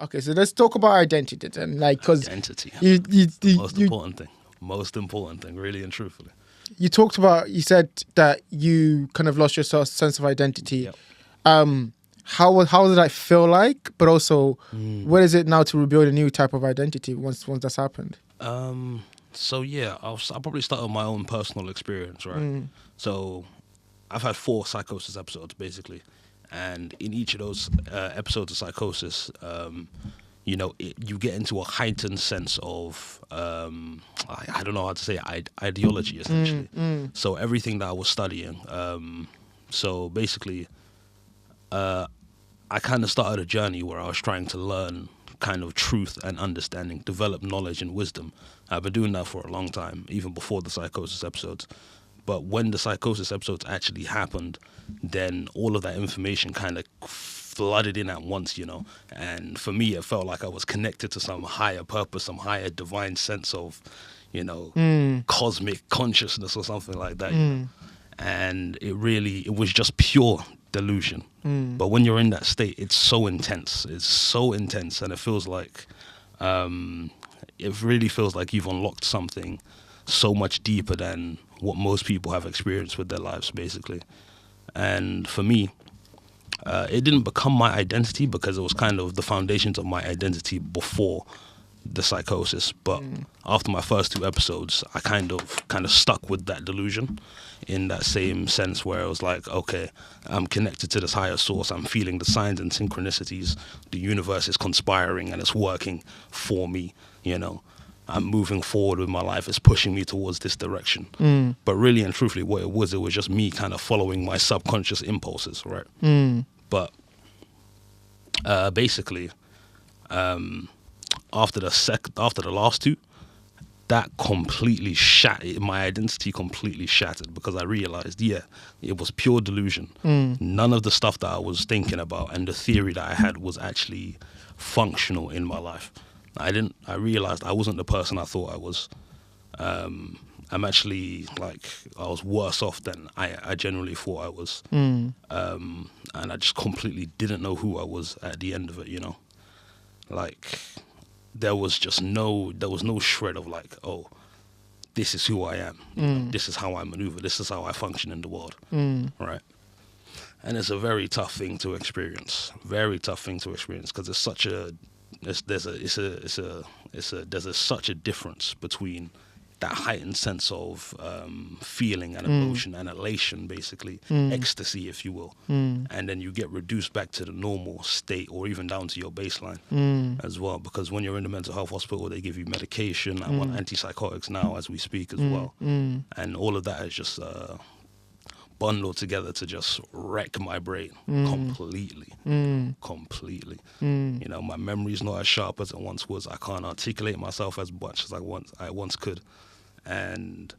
Okay, so let's talk about identity then. Like, because Identity. you Most important thing, really and truthfully. you talked about, you said that you kind of lost your sense of identity. Yep. How did that feel like? But also, what is it now to rebuild a new type of identity once that's happened? So yeah, I'll probably start with my own personal experience, right? So I've had 4 psychosis episodes basically, and in each of those episodes of psychosis, you get into a heightened sense of I don't know how to say it, ideology essentially. So everything that I was studying, so basically, I kind of started a journey where I was trying to learn kind of truth and understanding, develop knowledge and wisdom. I've been doing that for a long time, even before the psychosis episodes. But when the psychosis episodes actually happened, then all of that information kind of flooded in at once, And for me, it felt like I was connected to some higher purpose, some higher divine sense of, cosmic consciousness or something like that. And it was just pure delusion. But when you're in that state, it's so intense. It's so intense, and it feels like, it really feels like you've unlocked something so much deeper than what most people have experienced with their lives, basically. And for me, it didn't become my identity because it was kind of the foundations of my identity before the psychosis. But after my first 2 episodes, I kind of stuck with that delusion in that same sense where it was like, okay, I'm connected to this higher source. I'm feeling the signs and synchronicities. The universe is conspiring and it's working for me, I'm moving forward with my life. It's pushing me towards this direction. But really and truthfully, what it was just me kind of following my subconscious impulses, right? But basically, after the last 2, that completely shattered, my identity completely shattered, because I realized, it was pure delusion. None of the stuff that I was thinking about and the theory that I had was actually functional in my life. I realized I wasn't the person I thought I was. I'm actually, I was worse off than I generally thought I was. And I just completely didn't know who I was at the end of it, there was no shred of oh, this is who I am. This is how I maneuver. This is how I function in the world. Right. And it's a very tough thing to experience. Very tough thing to experience, because there's such a difference between that heightened sense of feeling and emotion and elation, basically, ecstasy, if you will, and then you get reduced back to the normal state, or even down to your baseline as well. Because when you're in the mental health hospital, they give you medication. I'm on antipsychotics now as we speak as well, and all of that is just bundled together to just wreck my brain completely. My memory's not as sharp as it once was. I can't articulate myself as much as I once could. And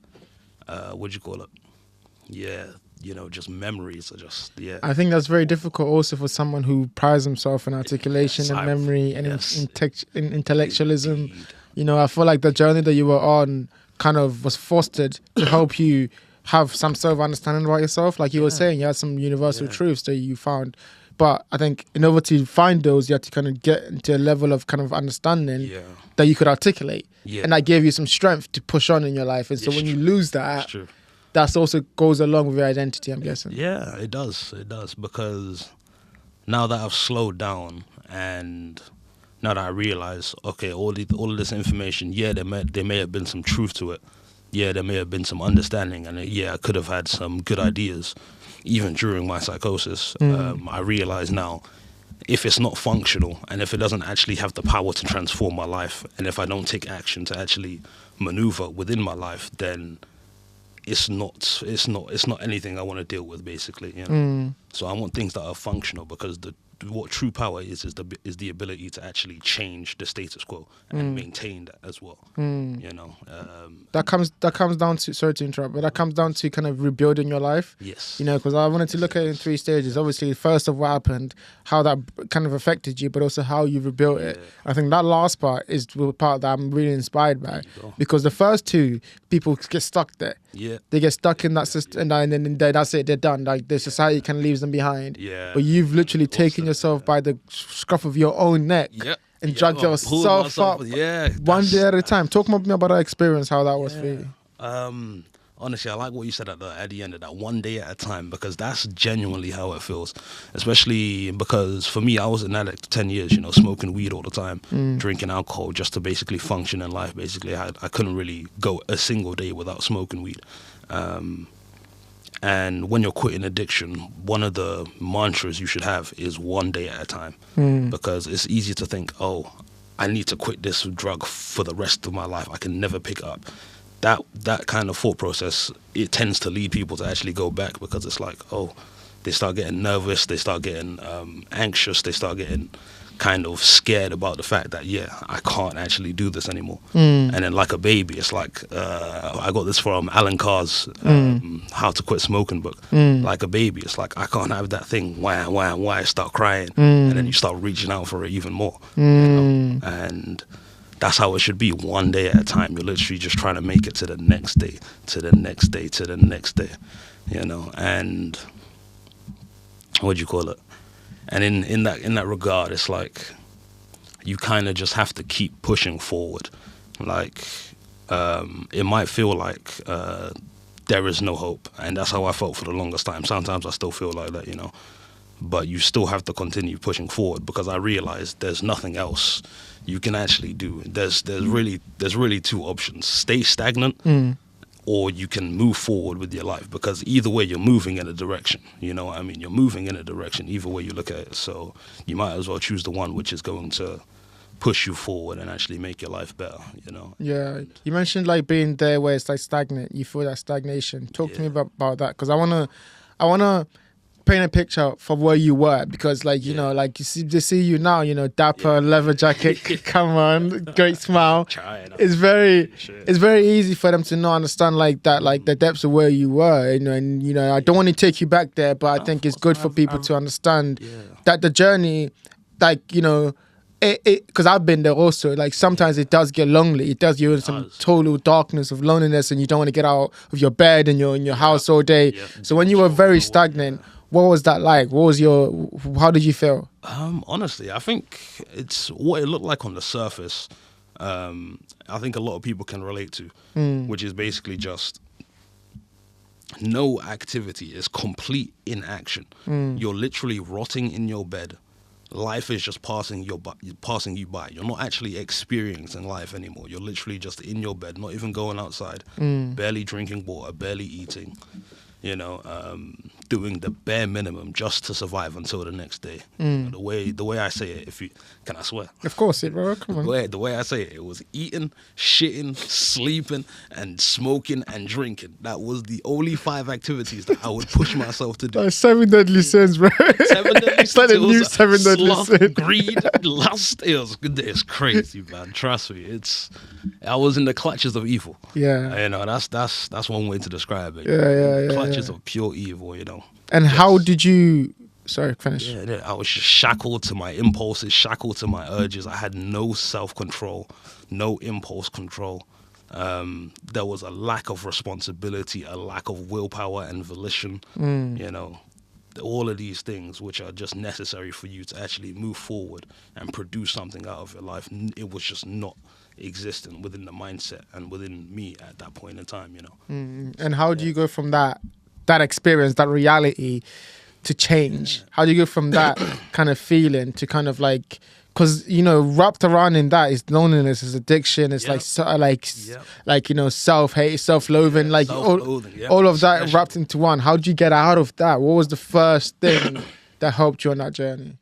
just memories are just, I think that's very difficult also for someone who prides himself in articulation and memory and intellectualism. Indeed. I feel like the journey that you were on kind of was fostered to help you have some sort of understanding about yourself. Like you were saying, you had some universal truths that you found. But I think in order to find those, you had to kind of get into a level of kind of understanding that you could articulate. And that gave you some strength to push on in your life. And so when you lose that, that also goes along with your identity, I'm guessing. Yeah, it does. It does. Because now that I've slowed down and now that I realize, okay, all of this information, there may have been some truth to it. There may have been some understanding, and I could have had some good ideas even during my psychosis. I realize now, if it's not functional and if it doesn't actually have the power to transform my life, and if I don't take action to actually maneuver within my life, then it's not anything I want to deal with, basically. So I want things that are functional, because what true power is the ability to actually change the status quo and maintain that as well. That comes down to, sorry to interrupt, but that comes down to kind of rebuilding your life. Yes. Because I wanted to look at it in 3 stages. Obviously, first of what happened, how that kind of affected you, but also how you rebuilt it. I think that last part is the part that I'm really inspired by, because the first 2, people get stuck there. Yeah. They get stuck in that system, and then that's it. They're done. Like the society kind of leaves them behind. Yeah. But you've literally taken yourself by the scruff of your own neck and dragged yourself up. One day at a time. Talk more about that experience, how that was for you. Honestly, I like what you said at the end of that, one day at a time, because that's genuinely how it feels. Especially because for me, I was an addict for 10 years, smoking weed all the time, drinking alcohol just to basically function in life. Basically, I couldn't really go a single day without smoking weed. And when you're quitting addiction, one of the mantras you should have is one day at a time. Because it's easy to think, oh, I need to quit this drug for the rest of my life. I can never pick it up. That kind of thought process, it tends to lead people to actually go back, because it's like, oh, they start getting nervous, they start getting anxious, they start getting kind of scared about the fact that, I can't actually do this anymore. And then like a baby, it's like, I got this from Alan Carr's How to Quit Smoking book. Like a baby, it's like, I can't have that thing, why, start crying. And then you start reaching out for it even more. And that's how it should be, one day at a time. You're literally just trying to make it to the next day, to the next day, to the next day, and what do you call it? And in that regard, it's like you kind of just have to keep pushing forward. Like it might feel like there is no hope, and that's how I felt for the longest time. Sometimes I still feel like that, but you still have to continue pushing forward, because I realized there's nothing else you can actually do. There's really two options: stay stagnant, or you can move forward with your life. Because either way, you're moving in a direction. You know what I mean? You're moving in a direction either way you look at it. So you might as well choose the one which is going to push you forward and actually make your life better. Yeah, you mentioned like being there where it's like stagnant. You feel that stagnation. Talk to me about that, because I wanna paint a picture from where you were, because like like you see you now, dapper, leather jacket, come on, great smile. It's very easy for them to not understand like that, like the depths of where you were, and I don't want to take you back there, but I think it's good for people to understand that the journey, like because I've been there also. Like sometimes it does get lonely. It does you in some total darkness of loneliness, and you don't want to get out of your bed and you're in your house all day. So when you were very stagnant, what was that like? How did you feel? Honestly, I think it's what it looked like on the surface. I think a lot of people can relate to, which is basically just no activity. Is complete inaction. You're literally rotting in your bed. Life is just passing you by. You're not actually experiencing life anymore. You're literally just in your bed, not even going outside, barely drinking water, barely eating. Doing the bare minimum just to survive until the next day. The way I say it, can I swear? Of course, bro. Come on. The way I say it was eating, shitting, sleeping, and smoking and drinking. That was the only 5 activities that I would push myself to do. 7 deadly sins, bro. 7 deadly sins. It's like a new 7 deadly sins. Greed, lust. It's crazy, man. Trust me. I was in the clutches of evil. Yeah. That's one way to describe it. Yeah. Clutches of pure evil, And how did you... Sorry, finish. Yeah, I was just shackled to my impulses, shackled to my urges. I had no self-control, no impulse control. There was a lack of responsibility, a lack of willpower and volition. All of these things which are just necessary for you to actually move forward and produce something out of your life. It was just not existent within the mindset and within me at that point in time, And how do you go from that experience, that reality, to change? How do you go from that kind of feeling to kind of like, because wrapped around in that is loneliness, is addiction, it's self-hate, self-loathing, all of that wrapped into one. How did you get out of that? What was the first thing that helped you on that journey?